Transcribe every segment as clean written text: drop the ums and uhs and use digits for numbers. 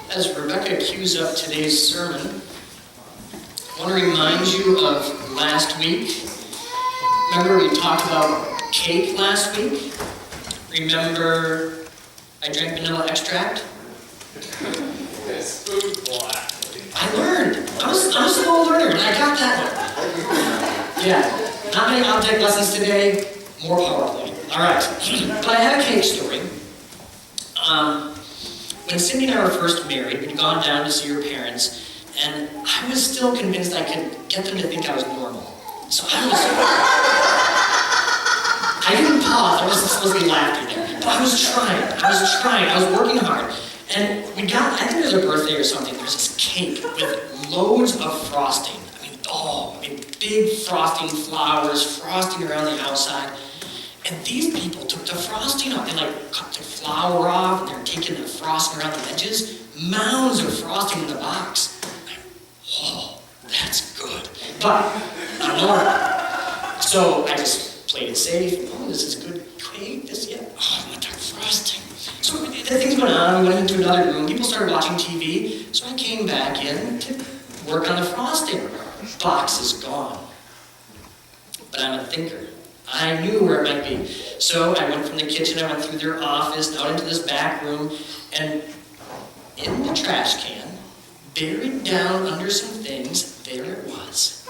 As Rebecca cues up today's sermon, I want to remind you of last week. Remember we talked about cake last week? Remember I drank vanilla extract? It's food boy. I learned. I'm a slow learner, and I got that one. Yeah, not many object lessons today, more PowerPoint. All right, but I have a cake story. When Cindy and I were first married, we'd gone down to see her parents, and I was still convinced I could get them to think I was normal. So I didn't pause, I wasn't supposed to be laughing there. But I was trying, I was working hard. And we got, I think it was a birthday or something, there was this cake with loads of frosting. Big frosting flowers, frosting around the outside. And these people took the frosting off. They cut the flour off, and they're taking the frosting around the edges. Mounds of frosting in the box. Whoa, that's good. But I'm normal. So I just played it safe. Oh, this is good cake. I want that frosting. So the things went on. We went into another room. People started watching TV. So I came back in to work on the frosting. Box is gone. But I'm a thinker. I knew where it might be. So I went from the kitchen, I went through their office, out into this back room, and in the trash can, buried down under some things, there it was.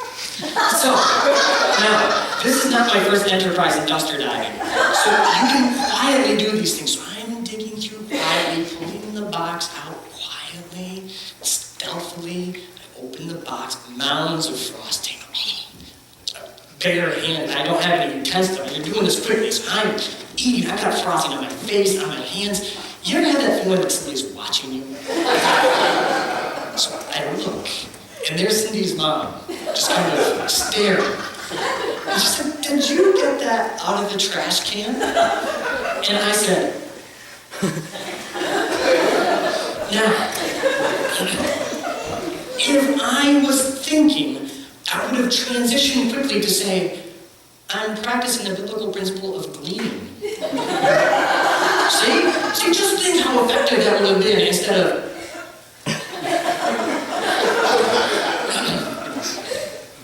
So, now, this is not my first enterprise in dumpster diving. So you can quietly do these things. So I'm digging through quietly, pulling the box out quietly, stealthily. I open the box, mounds of frosting. Bare hand, I don't have any utensils. You're doing this quickly, so I'm eating. I've got frosting on my face, on my hands. You ever have that feeling that somebody's watching you? So I look, and there's Cindy's mom, just kind of staring. And she said, "Did you get that out of the trash can?" And I said, "Now, if I was thinking, I would have transitioned quickly to say, I'm practicing the biblical principle of gleaning." See, just think how effective that would have been instead of...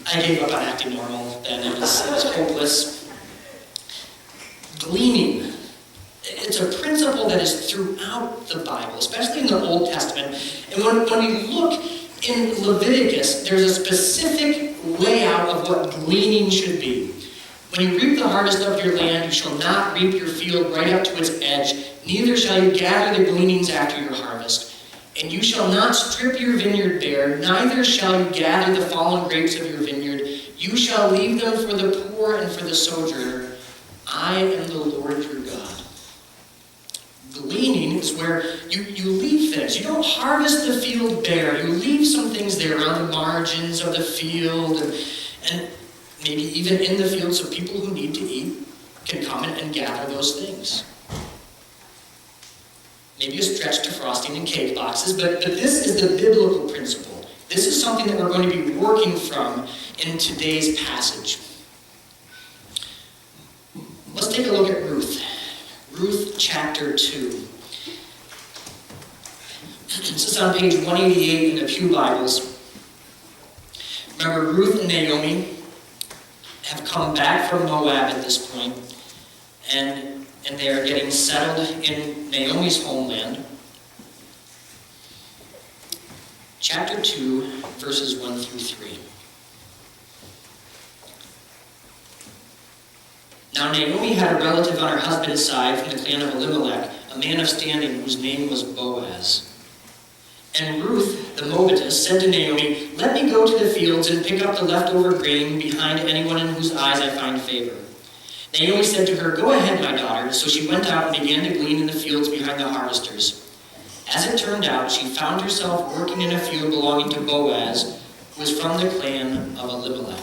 I gave up on acting normal, and it was hopeless. Gleaning. It's a principle that is throughout the Bible, especially in the Old Testament. And when we look in Leviticus, there's a specific layout of what gleaning should be. When you reap the harvest of your land, you shall not reap your field right up to its edge, neither shall you gather the gleanings after your harvest. And you shall not strip your vineyard bare, neither shall you gather the fallen grapes of your vineyard. You shall leave them for the poor and for the sojourner. I am the Lord your God. Gleaning is where you leave things. You don't harvest the field bare. You leave some things there around the margins of the field and maybe even in the field so people who need to eat can come and gather those things. Maybe a stretch to frosting and cake boxes, but this is the biblical principle. This is something that we're going to be working from in today's passage. Let's take a look at Ruth. Ruth chapter 2. This is on page 188 in the Pew Bibles. Remember, Ruth and Naomi have come back from Moab at this point, and they are getting settled in Naomi's homeland. Chapter 2, verses 1 through 3. Now Naomi had a relative on her husband's side from the clan of Elimelech, a man of standing whose name was Boaz. And Ruth, the Moabitess, said to Naomi, "Let me go to the fields and pick up the leftover grain behind anyone in whose eyes I find favor." Naomi said to her, "Go ahead, my daughter." So she went out and began to glean in the fields behind the harvesters. As it turned out, she found herself working in a field belonging to Boaz, who was from the clan of Elimelech.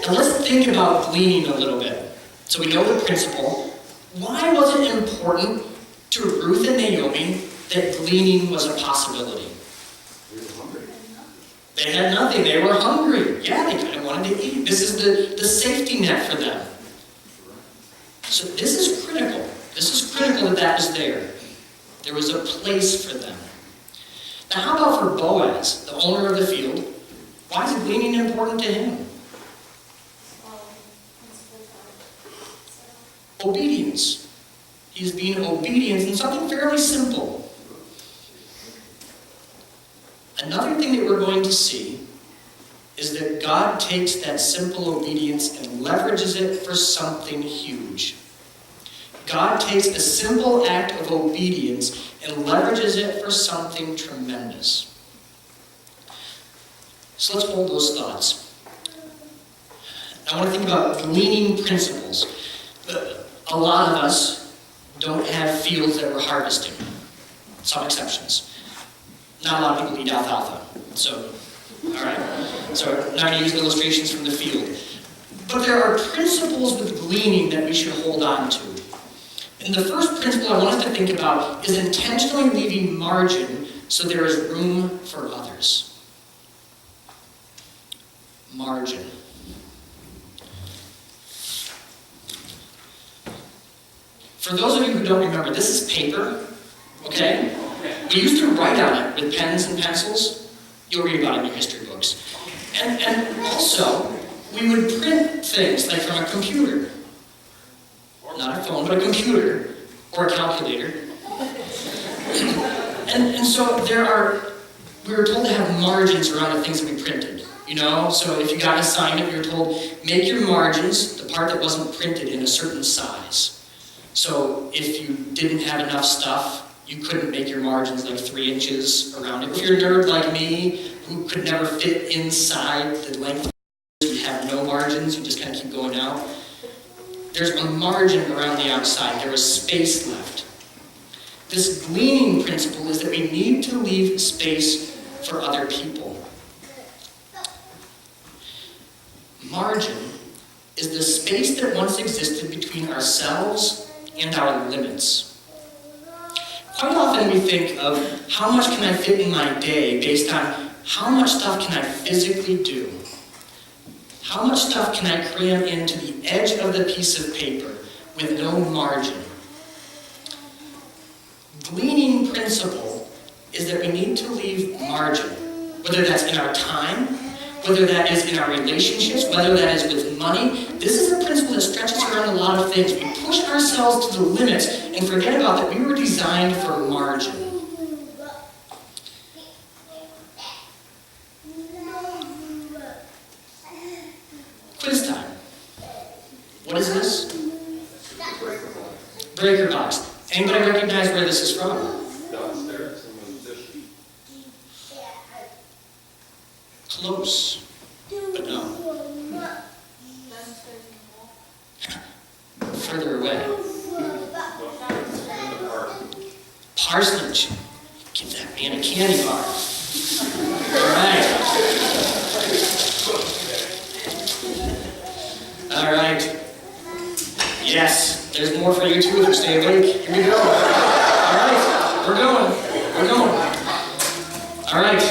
Now let's think about gleaning a little bit. So we know the principle. Why was it important to Ruth and Naomi that gleaning was a possibility? They were hungry. They had nothing. They were hungry. Yeah, they kind of wanted to eat. This is the safety net for them. So this is critical. This is critical that was there. There was a place for them. Now how about for Boaz, the owner of the field? Why is gleaning important to him? Obedience. He's being obedient in something fairly simple. Another thing that we're going to see is that God takes that simple obedience and leverages it for something huge. God takes a simple act of obedience and leverages it for something tremendous. So let's hold those thoughts. I want to think about gleaning principles. A lot of us don't have fields that we're harvesting. Some exceptions. Not a lot of people eat alfalfa. So, all right. So I'm not going to use illustrations from the field. But there are principles with gleaning that we should hold on to. And the first principle I want us to think about is intentionally leaving margin so there is room for others. Margin. For those of you who don't remember, this is paper, okay? We used to write on it with pens and pencils. You'll read about it in your history books. And also, we would print things like from a computer. Not a phone, but a computer or a calculator. And so we were told to have margins around the things that we printed. You know, so if you got an assignment, we were told, make your margins, the part that wasn't printed, in a certain size. So if you didn't have enough stuff, you couldn't make your margins like 3 inches around it. If you're a nerd like me, who could never fit inside the length, you have no margins, you just kind of keep going out. There's a margin around the outside. There is space left. This gleaning principle is that we need to leave space for other people. Margin is the space that once existed between ourselves and our limits. Quite often we think of how much can I fit in my day based on how much stuff can I physically do. How much stuff can I cram into the edge of the piece of paper with no margin? Gleaning principle is that we need to leave margin, whether that's in our time, whether that is in our relationships, whether that is with money. This is a principle that stretches around a lot of things. We push ourselves to the limits and forget about that we were designed for margin. Quiz time. What is this? Breaker box. Anybody recognize where this is from? Downstairs in the dish. Close, but no. Further away. Parsonage. Give that man a candy bar. All right. Yes, there's more for you too if you stay awake. Here we go. All right, we're going. All right,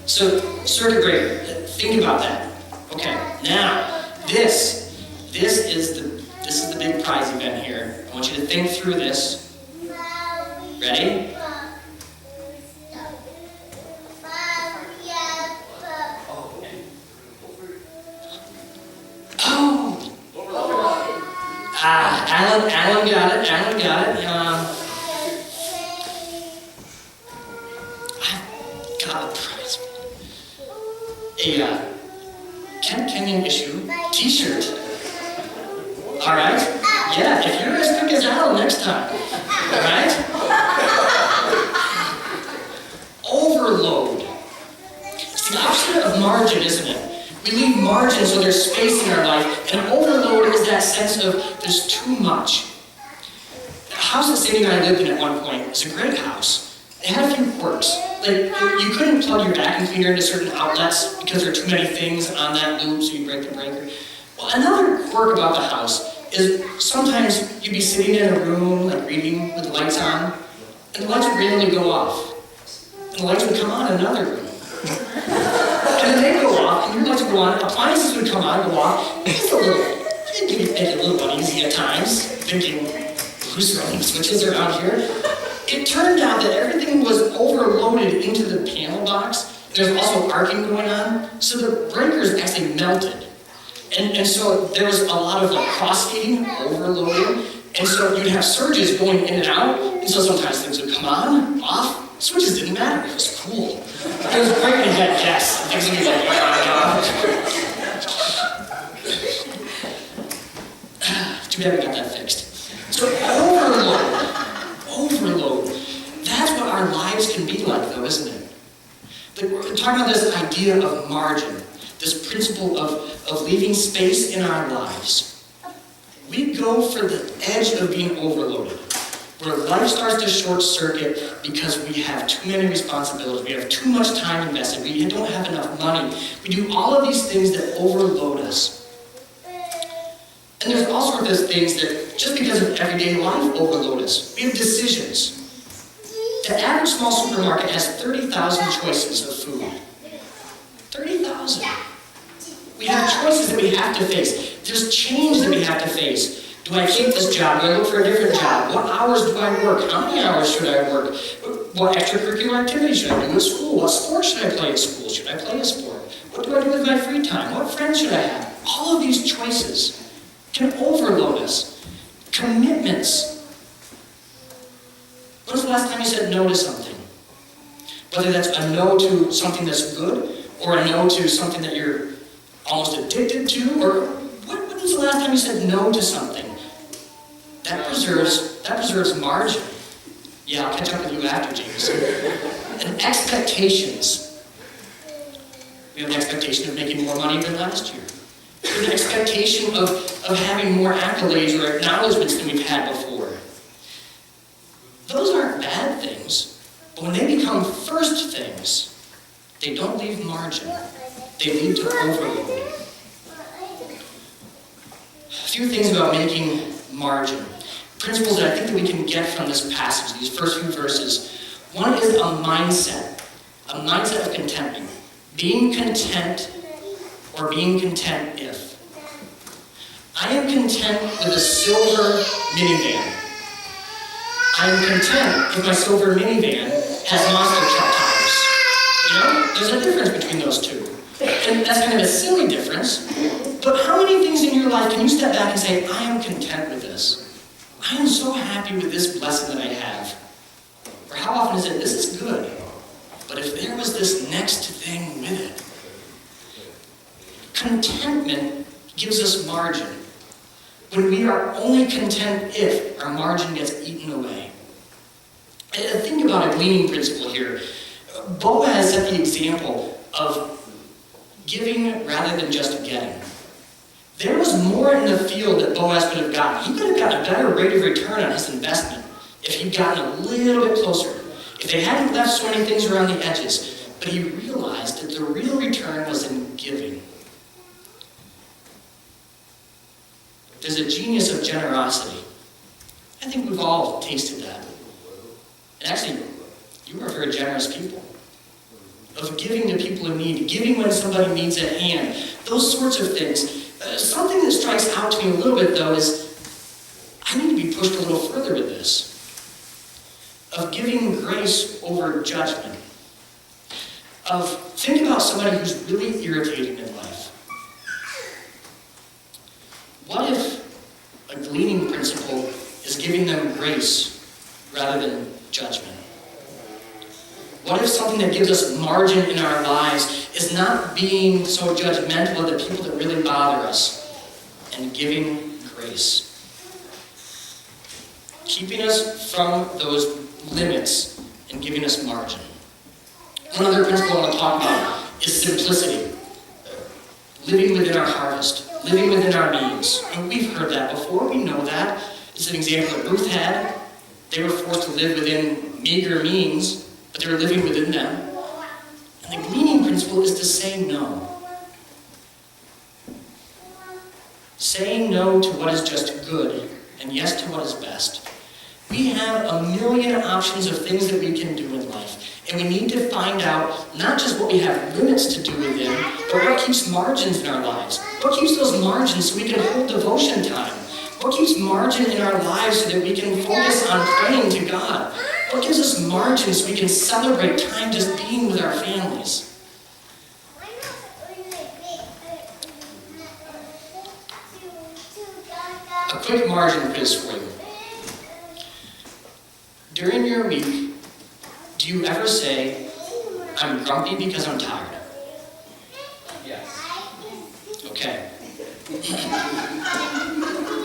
so circuit breaker. Think about that. Okay, now this is the big prize event here. I want you to think through this. Ready? Alan got it. I've got a prize. A Kenyan issue t-shirt. All right? Yeah, if you're as quick as Alan next time. All right? Overload. It's the opposite of margin, isn't it? We leave margin so there's space in our life, and overload is that sense of there's too much. The house that Sadie and I lived in at one point was a great house. It had a few quirks. Like, you couldn't plug your vacuum cleaner into certain outlets because there are too many things on that loop, so you break the breaker. Well, another quirk about the house is sometimes you'd be sitting in a room, like reading with the lights on, and the lights would randomly go off. And the lights would come on in another room. And then they'd go off, and your lights would go on, appliances would come on and go off. It'd make it a little uneasy at times, thinking, who's running switches around here? It turned out that everything was overloaded loaded into the panel box. There's also arcing going on, so the breakers actually melted. And so there was a lot of like cross-feeding, overloading, and so you'd have surges going in and out, and so sometimes things would come on, off, switches didn't matter, it was cool. It was great when you had guests, and things would be like, too bad we got that fixed. So overload, that's what our lives can be like though, isn't it? We're talking about this idea of margin, this principle of leaving space in our lives. We go for the edge of being overloaded, where life starts to short circuit because we have too many responsibilities, we have too much time invested, we don't have enough money. We do all of these things that overload us. And there's all sorts of things that, just because of everyday life, overload us. We have decisions. The average small supermarket has 30,000 choices of food. 30,000. We have choices that we have to face. There's change that we have to face. Do I keep this job? Do I look for a different job? What hours do I work? How many hours should I work? What extracurricular activities should I do at school? What sport should I play at school? Should I play a sport? What do I do with my free time? What friends should I have? All of these choices can overload us. Commitments. When was the last time you said no to something? Whether that's a no to something that's good, or a no to something that you're almost addicted to, or when was the last time you said no to something? That preserves margin. Yeah, I'll catch up with you after, James. And expectations. We have an expectation of making more money than last year. We have an expectation of having more accolades or acknowledgments than we've had before. Those aren't bad things, but when they become first things, they don't leave margin. They lead to overload. A few things about making margin. Principles that I think that we can get from this passage, these first few verses. One is a mindset of contentment. Being content or being content if. I am content with a silver minivan. I am content if my silver minivan has monster truck tires. You know, there's a difference between those two. And that's kind of a silly difference. But how many things in your life can you step back and say, I am content with this? I am so happy with this blessing that I have. Or how often is it, this is good, but if there was this next thing with it. Contentment gives us margin. When we are only content if our margin gets eaten away. And think about a gleaning principle here. Boaz set the example of giving rather than just getting. There was more in the field that Boaz could have gotten. He could have gotten a better rate of return on his investment if he'd gotten a little bit closer. If they hadn't left so many things around the edges. But he realized that the real return was in giving. There's a genius of generosity. I think we've all tasted that. And actually, you are very generous people. Of giving to people in need, giving when somebody needs a hand, those sorts of things. Something that strikes out to me a little bit, though, is I need to be pushed a little further with this. Of giving grace over judgment. Think about somebody who's really irritating in life. What if a gleaning principle is giving them grace rather than judgment? What if something that gives us margin in our lives is not being so judgmental of the people that really bother us and giving grace? Keeping us from those limits and giving us margin. One other principle I want to talk about is simplicity. Living within our harvest. Living within our means. And we've heard that before. We know that. It's an example that Ruth had. They were forced to live within meager means, but they were living within them. And the gleaning principle is to say no. Saying no to what is just good, and yes to what is best. We have a million options of things that we can do in life. And we need to find out not just what we have limits to do within, but what keeps margins in our lives. What keeps those margins so we can hold devotion time? What keeps margin in our lives so that we can focus on praying to God? What gives us margin so we can celebrate time just being with our families? A quick margin quiz for you. During your week, do you ever say, I'm grumpy because I'm tired? Yes. Okay.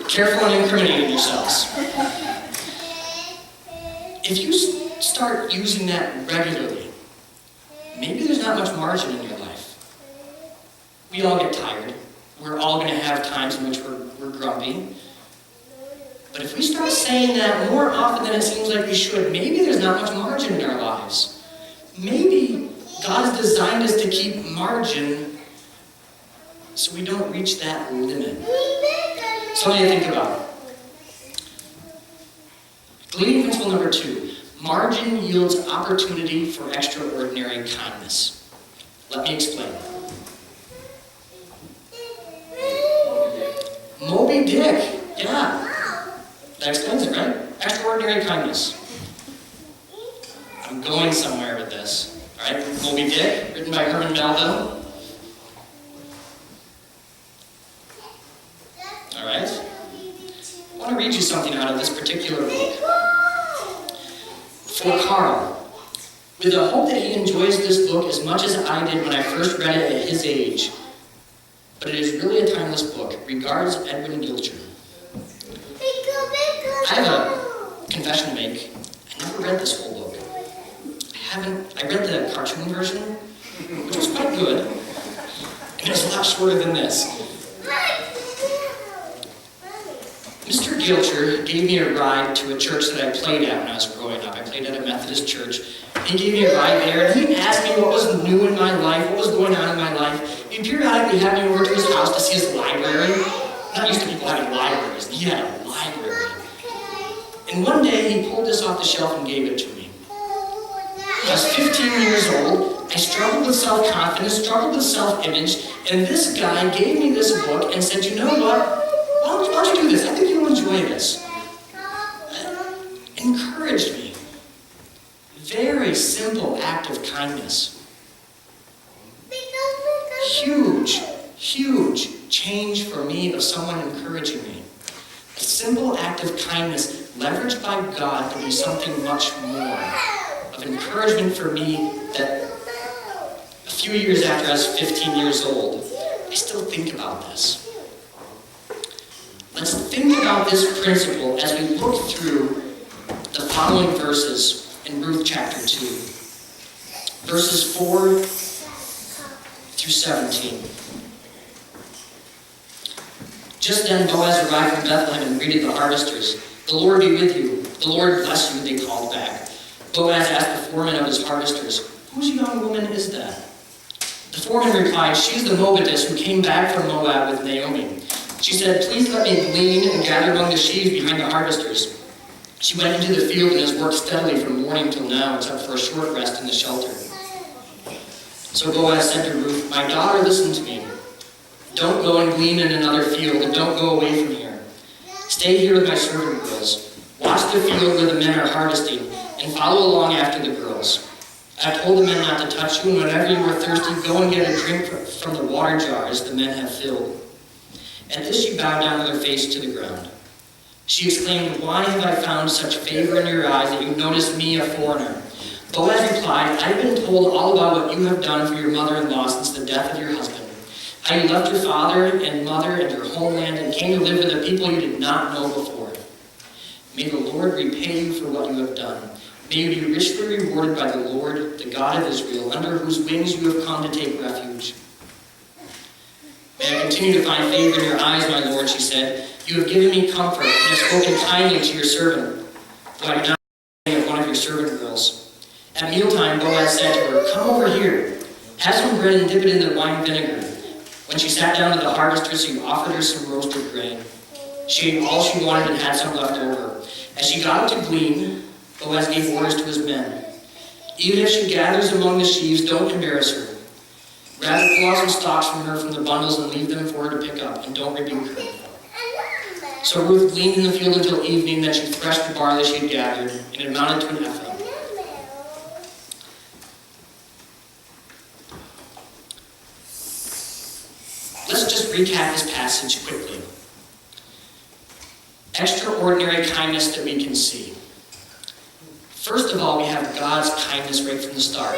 Careful on incriminating yourselves. If you start using that regularly, maybe there's not much margin in your life. We all get tired. We're all going to have times in which we're grumpy. But if we start saying that more often than it seems like we should, maybe there's not much margin in our lives. Maybe God has designed us to keep margin so we don't reach that limit. Something to think about. Gleaning principle number 2. Margin yields opportunity for extraordinary kindness. Let me explain. Moby Dick. Yeah. That explains it, right? Extraordinary kindness. I'm going somewhere with this. Alright? Moby Dick, written by Herman Melville. Alright? I want to read you something out of this particular book. For Carl, with the hope that he enjoys this book as much as I did when I first read it at his age, but it is really a timeless book. Regards, Edwin Gilcher. I have a confession to make. I never read this whole book. I read the cartoon version, which was quite good, and it's a lot shorter than this. Mr. Gilcher gave me a ride to a church that I played at when I was growing up. I played at a Methodist church. He gave me a ride there, and he asked me what was new in my life, what was going on in my life. He periodically had me over to his house to see his library. I'm not used to people having libraries. He had a library. And one day, he pulled this off the shelf and gave it to me. I was 15 years old. I struggled with self-confidence, struggled with self-image, and this guy gave me this book and said, you know what? Why don't you do this? I think you'll enjoy this. Encouraged me. Very simple act of kindness. Huge, huge change for me of someone encouraging me. A simple act of kindness leveraged by God to be something much more. Of encouragement for me that a few years after I was 15 years old, I still think about this. Let's think about this principle as we look through the following verses in Ruth chapter 2. Verses 4 through 17. Just then Boaz arrived from Bethlehem and greeted the harvesters. The Lord be with you. The Lord bless you, they called back. Boaz asked the foreman of his harvesters, whose young woman is that? The foreman replied, she's the Moabitess who came back from Moab with Naomi. She said, please let me glean and gather among the sheaves behind the harvesters. She went into the field and has worked steadily from morning till now, except for a short rest in the shelter. So Boaz said to Ruth, my daughter, listen to me. Don't go and glean in another field, and don't go away from here. Stay here with my servant girls. Watch the field where the men are harvesting, and follow along after the girls. I told the men not to touch you, and whenever you are thirsty, go and get a drink from the water jars the men have filled. At this she bowed down with her face to the ground. She exclaimed, why have I found such favor in your eyes that you notice me, a foreigner? Boaz replied, I've been told all about what you have done for your mother-in-law since the death of your husband. How you left your father and mother and your homeland and came to live with a people you did not know before. May the Lord repay you for what you have done. May you be richly rewarded by the Lord, the God of Israel, under whose wings you have come to take refuge. May I continue to find favor in your eyes, my Lord, she said. You have given me comfort and have spoken kindly to your servant, though I do not know one of your servant girls. At mealtime, Boaz said to her, come over here. Have some bread and dip it in the wine vinegar. When she sat down with the harvesters, he offered her some roasted grain. She ate all she wanted and had some left over. As she got up to glean, Boaz gave orders to his men. Even if she gathers among the sheaves, don't embarrass her. Rather, pull out some stalks from her from the bundles and leave them for her to pick up, and don't rebuke her. So Ruth gleaned in the field until evening, then she threshed the barley she had gathered, and it amounted to an ephah. let's just recap this passage quickly. Extraordinary kindness that we can see. First of all, we have God's kindness right from the start.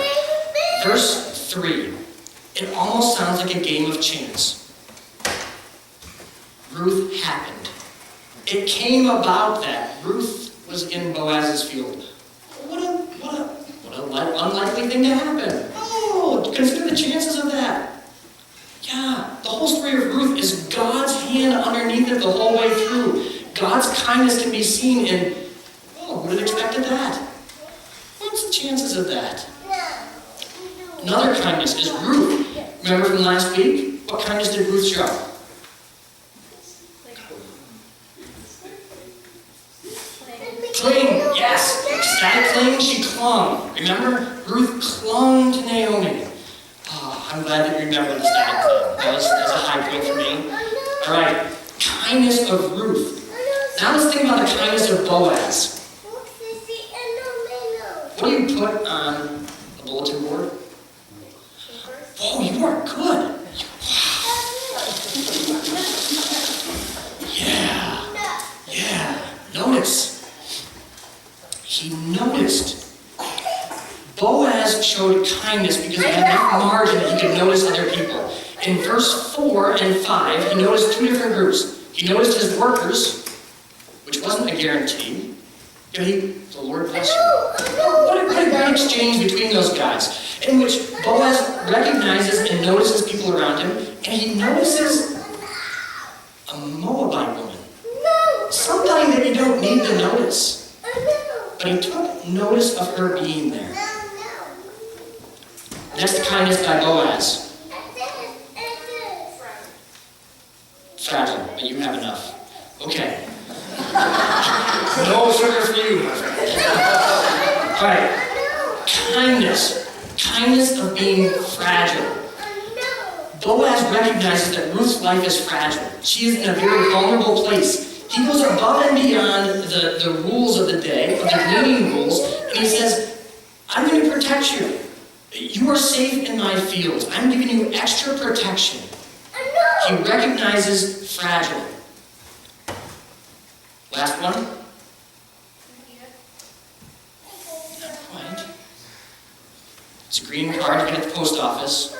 Verse 3. It almost sounds like a game of chance. Ruth happened. It came about that Ruth was in Boaz's field. What an unlikely thing to happen. Oh, consider the chances of that. Yeah, the whole story of Ruth is God's hand underneath it the whole way through. God's kindness can be seen in, who would have expected that? What's the chances of that? Another kindness is Ruth. Remember from last week? What kindness did Ruth show? Cling, yes. Ecstatic cling, she clung. Remember? Ruth clung to Naomi. Oh, I'm glad that you remember the ecstatic cling. That was a high point for me. All right, kindness of Ruth. Now let's think about the kindness of Boaz. What do you put on a bulletin board? Oh, you are good. Wow. Yeah. Notice. He noticed. Boaz showed kindness because he had enough margin that he could notice other people. In verse 4 and 5, he noticed two different groups. He noticed his workers, which wasn't a guarantee. The Lord bless you. What a great exchange between those guys, in which Boaz recognizes and notices people around him, and he notices a Moabite woman. Somebody that you don't need to notice. But he took notice of her being there. Next kindness by Boaz. Fragile, but you have enough. Okay. No sugar for you, my friend. All right. Kindness. Kindness of being fragile. Boaz recognizes that Ruth's life is fragile. She is in a very vulnerable place. He goes above and beyond the rules of the day, of the gleaning rules, and he says, I'm going to protect you. You are safe in my fields. I'm giving you extra protection. He recognizes fragile. Last one? Not quite. It's a green card you get at the post office.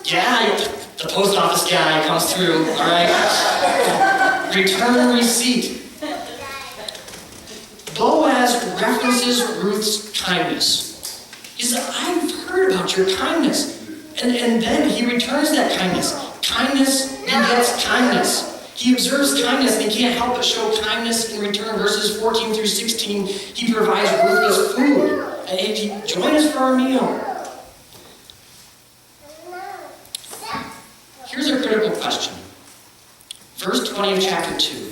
Yeah, the post office guy comes through, all right? Return receipt. Boaz references Ruth's kindness. He says, I've heard about your kindness. And then he returns that kindness. Kindness begets kindness. He observes kindness and he can't help but show kindness in return. Verses 14 through 16, he provides Ruth with food. And join us for our meal. Here's a critical question. Verse 20 of chapter 2.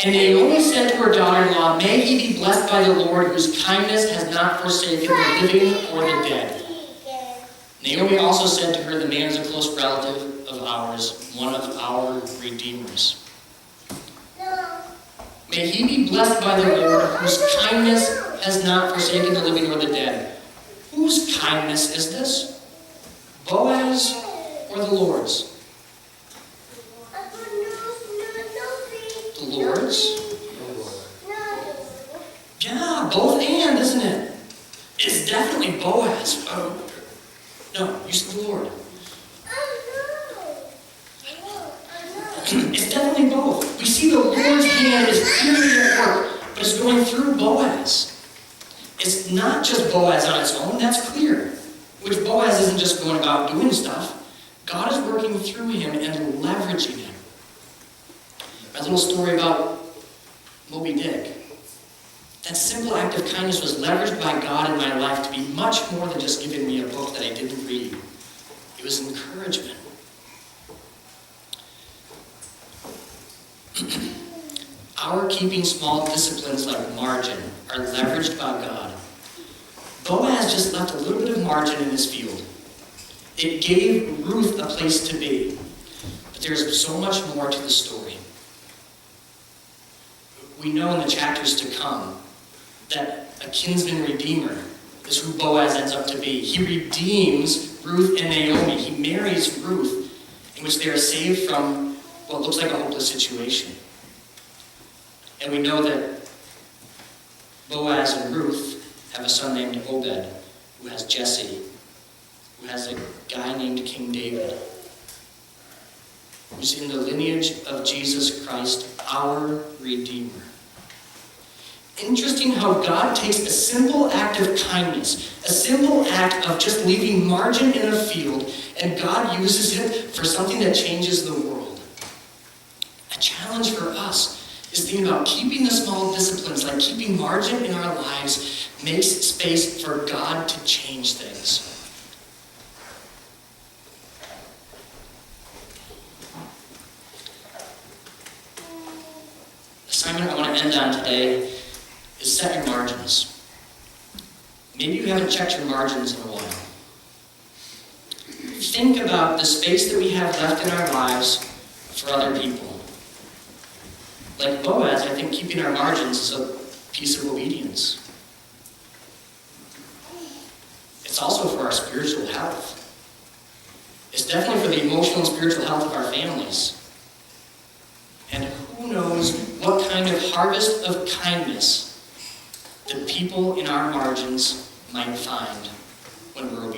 And Naomi said to her daughter-in-law, may he be blessed by the Lord, whose kindness has not forsaken the living or the dead. Naomi also said to her, the man is a close relative of ours, one of our redeemers. May he be blessed by the Lord, whose kindness has not forsaken the living or the dead. Whose kindness is this? Boaz or the Lord's? The Lord's? Yeah, both and, isn't it? It's definitely Boaz. No, you said the Lord. It's definitely both. We see the Lord's hand is clearly at work, but it's going through Boaz. It's not just Boaz on its own, that's clear. Which Boaz isn't just going about doing stuff. God is working through him and leveraging him. A little story about Moby Dick. That simple act of kindness was leveraged by God in my life to be much more than just giving me a book that I didn't read. It was encouragement. Our keeping small disciplines like margin are leveraged by God. Boaz just left a little bit of margin in his field. It gave Ruth a place to be. But there's so much more to the story. We know in the chapters to come that a kinsman redeemer is who Boaz ends up to be. He redeems Ruth and Naomi. He marries Ruth, in which they are saved from what looks like a hopeless situation. And we know that Boaz and Ruth have a son named Obed, who has Jesse, who has a guy named King David, who's in the lineage of Jesus Christ, our Redeemer. Interesting how God takes a simple act of kindness, a simple act of just leaving margin in a field, and God uses it for something that changes the world. A challenge for us is thinking about keeping the small disciplines, like keeping margin in our lives, makes space for God to change things. The assignment I want to end on today is set your margins. Maybe you haven't checked your margins in a while. Think about the space that we have left in our lives for other people. Like Boaz, I think keeping our margins is a piece of obedience. It's also for our spiritual health. It's definitely for the emotional and spiritual health of our families. And who knows what kind of harvest of kindness the people in our margins might find when we're